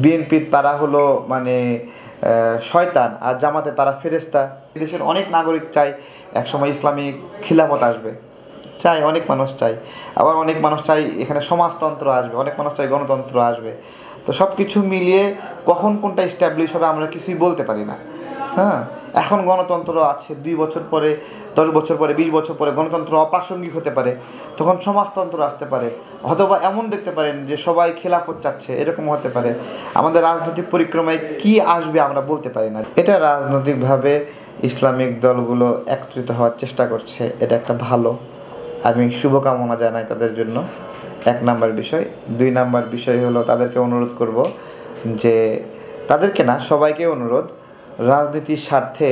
বিএনপির তারা হলো মানে শয়তান, আর জামাতে তারা ফেরেশতা। দেশের অনেক নাগরিক চায় একসময় ইসলামিক খিলাফত আসবে, চাই, অনেক মানুষ চাই। আবার অনেক মানুষ চাই এখানে সমাজতন্ত্র আসবে, অনেক মানুষ চাই গণতন্ত্র আসবে। তো সব কিছু মিলিয়ে কখন কোনটা এস্টাবলিশ হবে আমরা কিছুই বলতে পারি না। হ্যাঁ, এখন গণতন্ত্র আছে, 2 বছর পরে, 10 বছর পরে, 20 বছর পরে গণতন্ত্র অপ্রাসঙ্গিক হতে পারে, তখন সমাজতন্ত্র আসতে পারে। অথবা এমন দেখতে পারেন যে সবাই খেলাফত চাচ্ছে, এরকম হতে পারে। আমাদের রাজনৈতিক পরিক্রমায় কি আসবে আমরা বলতে পারি না। এটা রাজনৈতিকভাবে ইসলামিক দলগুলো একত্রিত হওয়ার চেষ্টা করছে, এটা একটা ভালো, আমি শুভকামনা জানাই তাদের জন্য। 1 নাম্বার বিষয়। 2 নাম্বার বিষয় হলো তাদেরকে অনুরোধ করব যে, তাদেরকে না, সবাইকে অনুরোধ, রাজনীতির স্বার্থে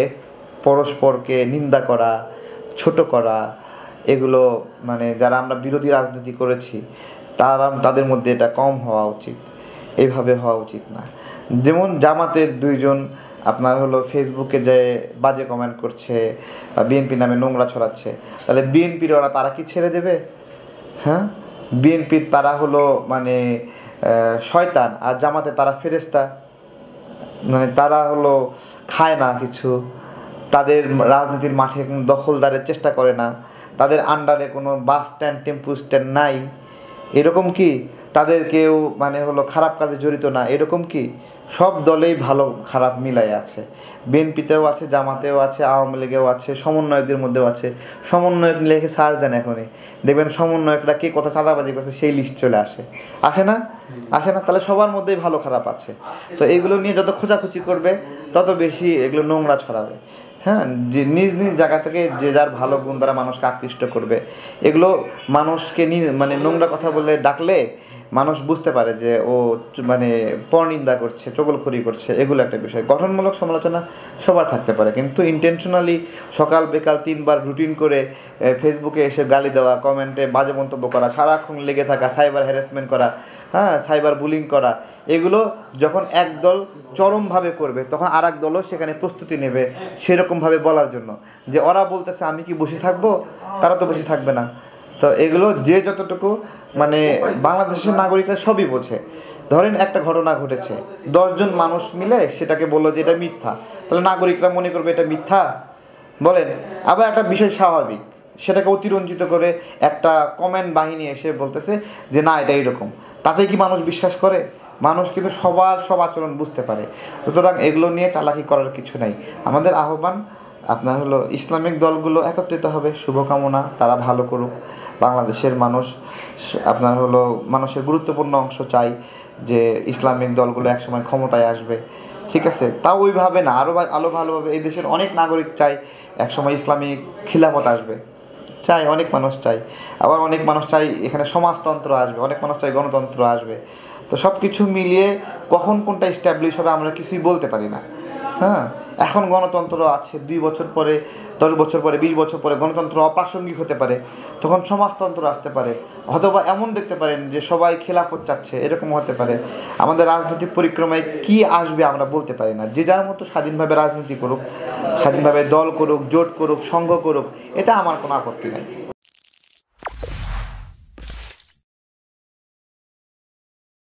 পরস্পরকে নিন্দা করা, ছোট করা, এগুলো মানে যারা আমরা বিরোধী রাজনীতি করেছি তাদের মধ্যে এটা কম হওয়া উচিত, এইভাবে হওয়া উচিত না। যেমন জামাতের 2 জন আপনার হলো ফেসবুকে যে বাজে কমেন্ট করছে বা বিএনপি নামে নোংরা ছড়াচ্ছে, তাহলে বিএনপির তারা কি ছেড়ে দেবে? হ্যাঁ, বিএনপির তারা হলো মানে শয়তান, আর জামাতে তারা ফেরেশতা। মানে তারা হলো খায় না কিছু, তাদের রাজনীতির মাঠে কোনো দখলদারের চেষ্টা করে না, তাদের আন্ডারে কোনো বাস স্ট্যান্ড, টেম্পু স্ট্যান্ড নাই, এরকম কি? তাদের কেউ মানে হলো খারাপ কাজে জড়িত না, এরকম কি? সব দলেই ভালো খারাপ মিলাই আছে, বিএনপিতেও আছে, জামাতেও আছে, আওয়ামী লীগেও আছে, সমন্বয়কদের মধ্যেও আছে। সমন্বয়ক লিখে সার্চ দেন এখনই, দেখবেন সমন্বয়করা কে কথা চাঁদাবাজি করছে সেই লিস্ট চলে আসে। আসে না? আসে না? তাহলে সবার মধ্যেই ভালো খারাপ আছে। তো এগুলো নিয়ে যত খোঁজাখুচি করবে তত বেশি এগুলো নোংরা ছড়াবে। হ্যাঁ, যে নিজ নিজ জায়গা থেকে যে যার ভালো গুণ দ্বারা মানুষকে আকৃষ্ট করবে, এগুলো মানুষকে মানে নোংরা কথা বলে ডাকলে মানুষ বুঝতে পারে যে ও মানে পরনিন্দা করছে, চগলখড়ি করছে, এগুলো একটা বিষয়। গঠনমূলক সমালোচনা সবার থাকতে পারে, কিন্তু ইন্টেনশনালি সকাল বিকাল 3 বার রুটিন করে ফেসবুকে এসে গালি দেওয়া, কমেন্টে বাজে মন্তব্য করা, সারাক্ষণ লেগে থাকা, সাইবার হ্যারাসমেন্ট করা, হ্যাঁ, সাইবার বুলিং করা, এগুলো যখন এক দল চরমভাবে করবে তখন আর এক দলও সেখানে প্রস্তুতি নেবে সেরকমভাবে বলার জন্য, যে ওরা বলতেছে আমি কি বসে থাকবো, তারা তো বসে থাকবে না। তো এগুলো যে যতটুকু মানে বাংলাদেশের নাগরিকরা সবই বোঝে। ধরেন একটা ঘটনা ঘটেছে, 10 জন মানুষ মিলে সেটাকে বললো যে এটা মিথ্যা, তাহলে নাগরিকরা মনে করবে এটা মিথ্যা, বলেন? আবার একটা বিষয় স্বাভাবিক, সেটাকে অতিরঞ্জিত করে একটা কমেন্ট বাহিনী এসে বলতেছে যে না এটা এইরকম, তাতে কি মানুষ বিশ্বাস করে? মানুষ কিন্তু সবার সব আচরণ বুঝতে পারে। সুতরাং এগুলো নিয়ে চালাকি করার কিছু নাই। আমাদের আহ্বান আপনার হলো ইসলামিক দলগুলো একত্রিত হবে, শুভকামনা, তারা ভালো করুক। বাংলাদেশের মানুষ আপনার হলো মানুষের গুরুত্বপূর্ণ অংশ চাই যে ইসলামিক দলগুলো একসময় ক্ষমতায় আসবে, ঠিক আছে? তাও ওইভাবে না, আরও ভালোভাবে। এই দেশের অনেক নাগরিক চাই একসময় ইসলামিক খিলাফত আসবে, চাই, অনেক মানুষ চাই। আবার অনেক মানুষ চাই এখানে সমাজতন্ত্র আসবে, অনেক মানুষ চাই গণতন্ত্র আসবে। তো সব কিছু মিলিয়ে কখন কোনটা এস্টাবলিশ হবে আমরা কিছুই বলতে পারি না। হ্যাঁ, এখন গণতন্ত্র আছে, 2 বছর পরে, 10 বছর পরে, 20 বছর পরে গণতন্ত্র অপ্রাসঙ্গিক হতে পারে, তখন সমাজতন্ত্র আসতে পারে। অথবা এমন দেখতে পারেন যে সবাই খেলাফত চাচ্ছে, এরকম হতে পারে। আমাদের রাজনৈতিক পরিক্রমায় কি আসবে আমরা বলতে পারি না। যে যার মতো স্বাধীনভাবে রাজনীতি করুক, স্বাধীনভাবে দল করুক, জোট করুক, সংঘ করুক, এটা আমার কোনো আপত্তি নেই।